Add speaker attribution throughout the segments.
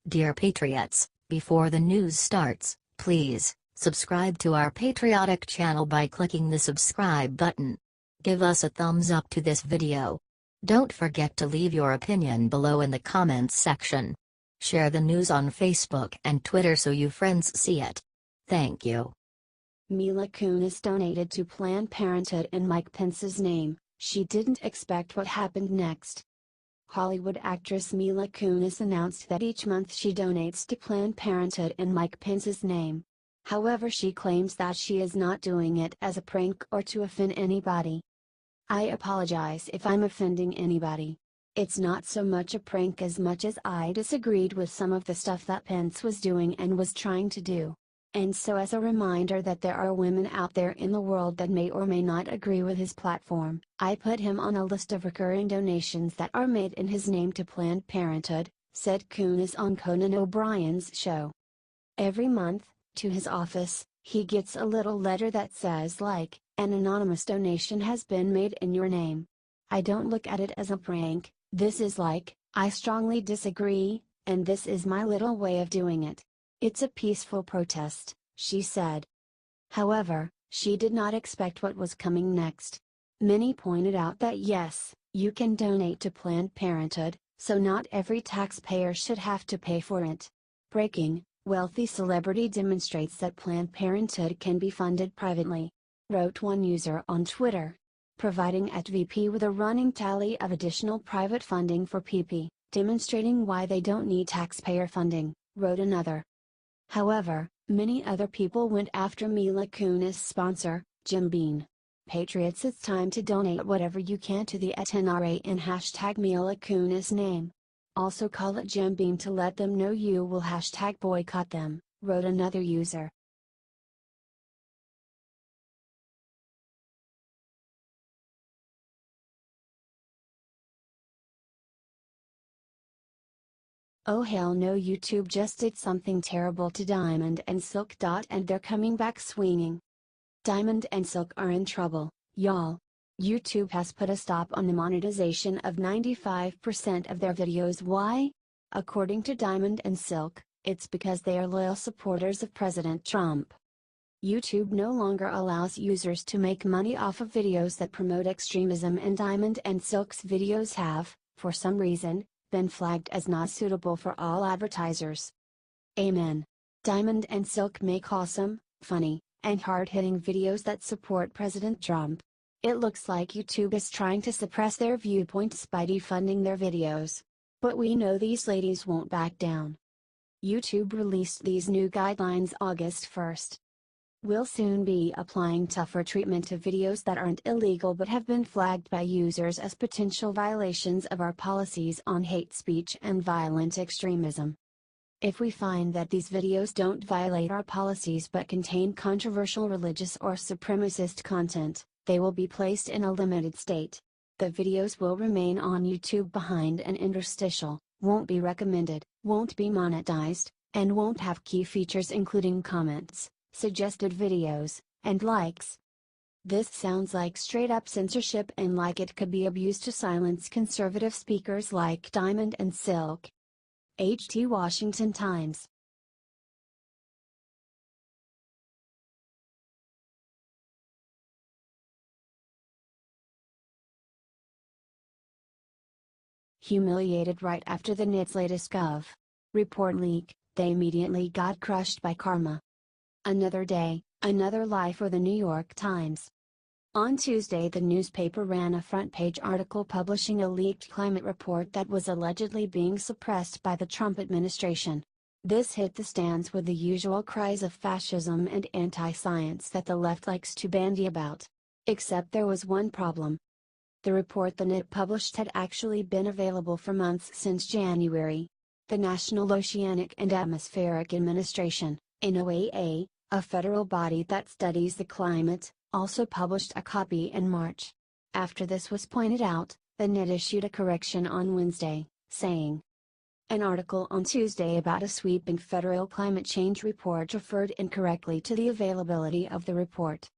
Speaker 1: Dear Patriots, before the news starts, please subscribe to our patriotic channel by clicking the subscribe button. Give us a thumbs up to this video. Don't forget to leave your opinion below in the comments section. Share the news on Facebook and Twitter so you friends see it. Thank you.
Speaker 2: Mila Kunis donated to Planned Parenthood in Mike Pence's name. She didn't expect what happened next. Hollywood actress Mila Kunis announced that each month she donates to Planned Parenthood in Mike Pence's name. However, she claims that she is not doing it as a prank or to offend anybody. "I apologize if I'm offending anybody. It's not so much a prank as much as I disagreed with some of the stuff that Pence was doing and was trying to do. And so, as a reminder that there are women out there in the world that may or may not agree with his platform, I put him on a list of recurring donations that are made in his name to Planned Parenthood," said Kunis on Conan O'Brien's show. Every month, to his office, he gets a little letter that says like, "An anonymous donation has been made in your name. I don't look at it as a prank, this is like, I strongly disagree, and this is my little way of doing it. It's a peaceful protest," she said. However, she did not expect what was coming next. Many pointed out that yes, you can donate to Planned Parenthood, so not every taxpayer should have to pay for it. Breaking: wealthy celebrity demonstrates that Planned Parenthood can be funded privately, wrote one user on Twitter. Providing at VP with a running tally of additional private funding for PP, demonstrating why they don't need taxpayer funding, wrote another. However, many other people went after Mila Kunis' sponsor, Jim Beam. "Patriots, it's time to donate whatever you can to the NRA in #Mila Kunis name. Also call it Jim Beam to let them know you will #boycott them," wrote another user. Oh hell no, YouTube just did something terrible to Diamond and Silk. And they're coming back swinging. Diamond and Silk are in trouble, y'all. YouTube has put a stop on the monetization of 95% of their videos. Why? According to Diamond and Silk, it's because they are loyal supporters of President Trump. YouTube no longer allows users to make money off of videos that promote extremism, and Diamond and Silk's videos have, for some reason, been flagged as not suitable for all advertisers. Amen. Diamond and Silk make awesome, funny, and hard-hitting videos that support President Trump. It looks like YouTube is trying to suppress their viewpoints by defunding their videos. But we know these ladies won't back down. YouTube released these new guidelines August 1st. We'll soon be applying tougher treatment to videos that aren't illegal but have been flagged by users as potential violations of our policies on hate speech and violent extremism. If we find that these videos don't violate our policies but contain controversial religious or supremacist content, they will be placed in a limited state. The videos will remain on YouTube behind an interstitial, won't be recommended, won't be monetized, and won't have key features including comments, suggested videos, and likes. This sounds like straight up censorship and like it could be abused to silence conservative speakers like Diamond and Silk. HT Washington Times. Humiliated right after the Knit's latest Gov. report leak, they immediately got crushed by karma. Another day, another lie for the New York Times. On Tuesday, the newspaper ran a front-page article publishing a leaked climate report that was allegedly being suppressed by the Trump administration. This hit the stands with the usual cries of fascism and anti-science that the left likes to bandy about. Except there was one problem. The report the NIT published had actually been available for months since January. The National Oceanic and Atmospheric Administration, NOAA, a federal body that studies the climate, also published a copy in March. After this was pointed out, the NIT issued a correction on Wednesday, saying, "An article on Tuesday about a sweeping federal climate change report referred incorrectly to the availability of the report.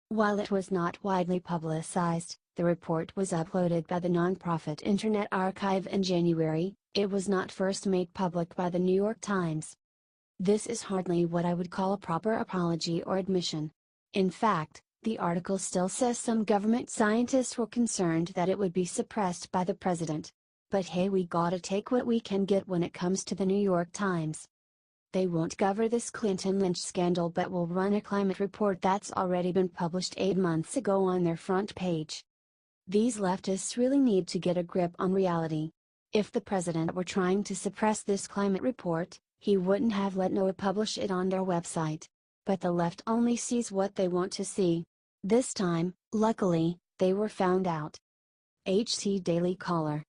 Speaker 2: While it was not widely publicized, The report was uploaded by the nonprofit Internet Archive in January. It was not first made public by the New York Times. This is hardly what I would call a proper apology or admission. In fact, the article still says some government scientists were concerned that it would be suppressed by the president. But hey, we gotta take what we can get when it comes to the New York Times. They won't cover this Clinton lynch scandal but will run a climate report that's already been published 8 months ago on their front page. These leftists really need to get a grip on reality. If the president were trying to suppress this climate report, he wouldn't have let NOAA publish it on their website. But the left only sees what they want to see. This time, luckily, they were found out. HT Daily Caller.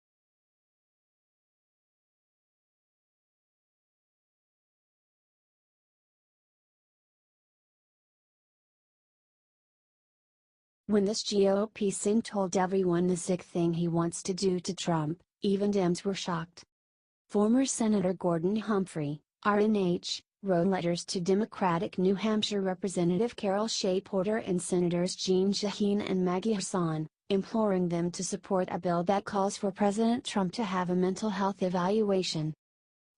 Speaker 2: When this GOP sin told everyone the sick thing he wants to do to Trump, even Dems were shocked. Former Senator Gordon Humphrey, RNH, wrote letters to Democratic New Hampshire Representative Carol Shea Porter and Senators Jeanne Shaheen and Maggie Hassan, imploring them to support a bill that calls for President Trump to have a mental health evaluation.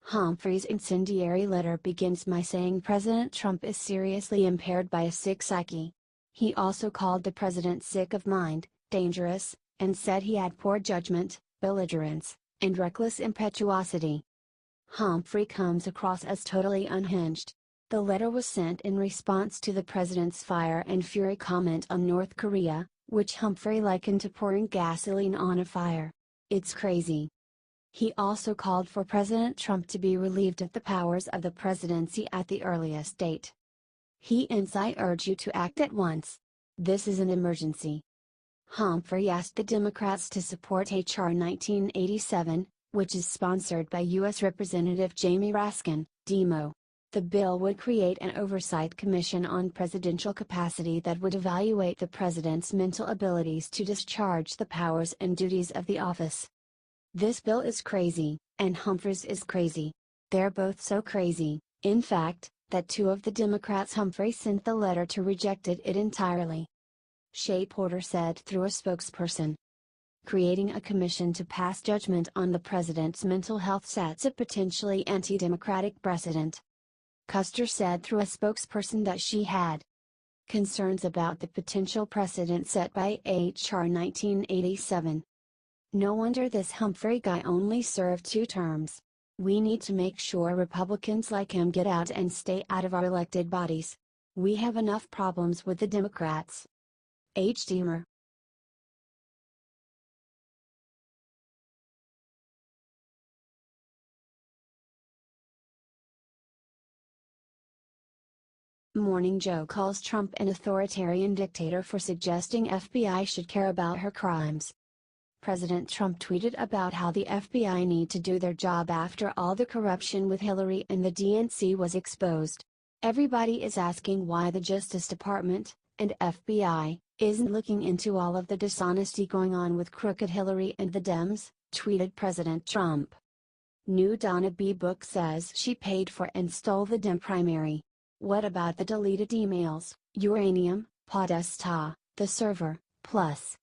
Speaker 2: Humphrey's incendiary letter begins by saying President Trump is seriously impaired by a sick psyche. He also called the president sick of mind, dangerous, and said he had poor judgment, belligerence, and reckless impetuosity. Humphrey comes across as totally unhinged. The letter was sent in response to the president's fire and fury comment on North Korea, which Humphrey likened to pouring gasoline on a fire. It's crazy. He also called for President Trump to be relieved of the powers of the presidency at the earliest date. He ends, I urge you to act at once. This is an emergency. Humphrey asked the Democrats to support H.R. 1987, which is sponsored by U.S. Representative Jamie Raskin, Demo. The bill would create an oversight commission on presidential capacity that would evaluate the president's mental abilities to discharge the powers and duties of the office. This bill is crazy, and Humphreys is crazy. They're both so crazy, in fact, that two of the Democrats Humphrey sent the letter to rejected it entirely. Shea Porter said through a spokesperson. Creating a commission to pass judgment on the president's mental health sets a potentially anti-democratic precedent. Custer said through a spokesperson that she had concerns about the potential precedent set by H.R. 1987. No wonder this Humphrey guy only served 2 terms. We need to make sure Republicans like him get out and stay out of our elected bodies. We have enough problems with the Democrats. H. Deemer. Morning Joe calls Trump an authoritarian dictator for suggesting FBI should care about her crimes. President Trump tweeted about how the FBI need to do their job after all the corruption with Hillary and the DNC was exposed. Everybody is asking why the Justice Department, and FBI, isn't looking into all of the dishonesty going on with crooked Hillary and the Dems, tweeted President Trump. New Donna B. book says she paid for and stole the Dem primary. What about the deleted emails, uranium, Podesta, the server, plus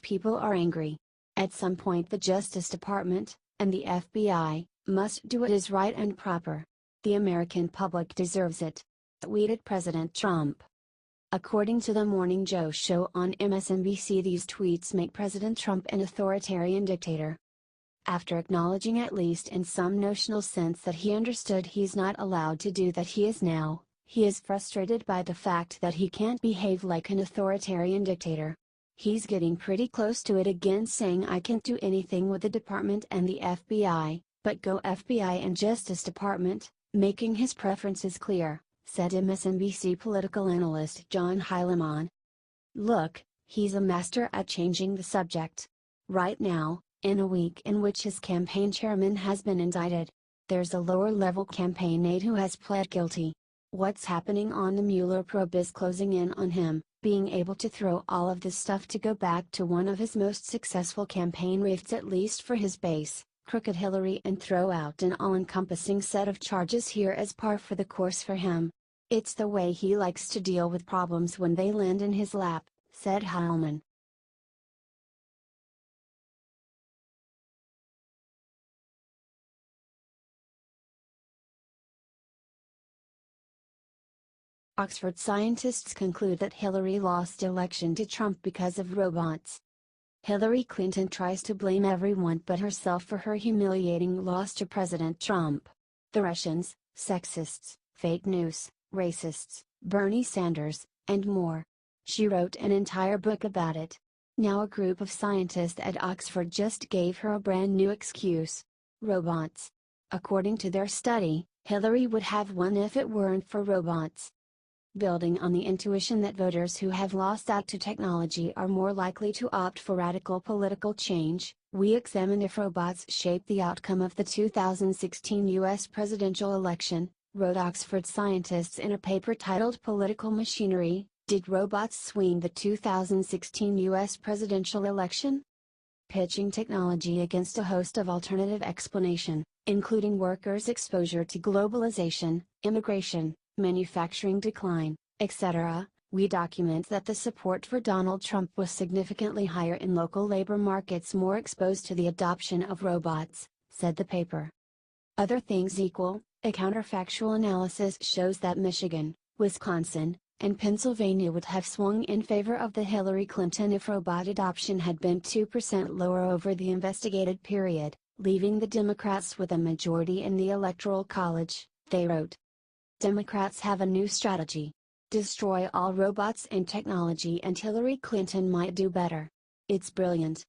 Speaker 2: people are angry. At some point the Justice Department, and the FBI, must do what is right and proper. The American public deserves it. Tweeted President Trump. According to the Morning Joe show on MSNBC, these tweets make President Trump an authoritarian dictator. After acknowledging at least in some notional sense that he understood he's not allowed to do that, he is frustrated by the fact that he can't behave like an authoritarian dictator. He's getting pretty close to it again, saying I can't do anything with the department and the FBI, but go FBI and Justice Department, making his preferences clear, said MSNBC political analyst John Heilemann. Look, he's a master at changing the subject. Right now, in a week in which his campaign chairman has been indicted, there's a lower-level campaign aide who has pled guilty. What's happening on the Mueller probe is closing in on him, being able to throw all of this stuff to go back to one of his most successful campaign rifts, at least for his base, crooked Hillary, and throw out an all-encompassing set of charges here as par for the course for him. It's the way he likes to deal with problems when they land in his lap, said Heilman. Oxford scientists conclude that Hillary lost election to Trump because of robots. Hillary Clinton tries to blame everyone but herself for her humiliating loss to President Trump. The Russians, sexists, fake news, racists, Bernie Sanders, and more. She wrote an entire book about it. Now a group of scientists at Oxford just gave her a brand new excuse. Robots. According to their study, Hillary would have won if it weren't for robots. Building on the intuition that voters who have lost out to technology are more likely to opt for radical political change, we examined if robots shaped the outcome of the 2016 U.S. presidential election, wrote Oxford scientists in a paper titled Political Machinery. Did robots swing the 2016 U.S. presidential election? Pitching technology against a host of alternative explanation, including workers' exposure to globalization, immigration, manufacturing decline, etc., we document that the support for Donald Trump was significantly higher in local labor markets more exposed to the adoption of robots, said the paper. Other things equal, a counterfactual analysis shows that Michigan, Wisconsin, and Pennsylvania would have swung in favor of the Hillary Clinton if robot adoption had been 2% lower over the investigated period, leaving the Democrats with a majority in the Electoral College, they wrote. Democrats have a new strategy. Destroy all robots and technology and Hillary Clinton might do better. It's brilliant.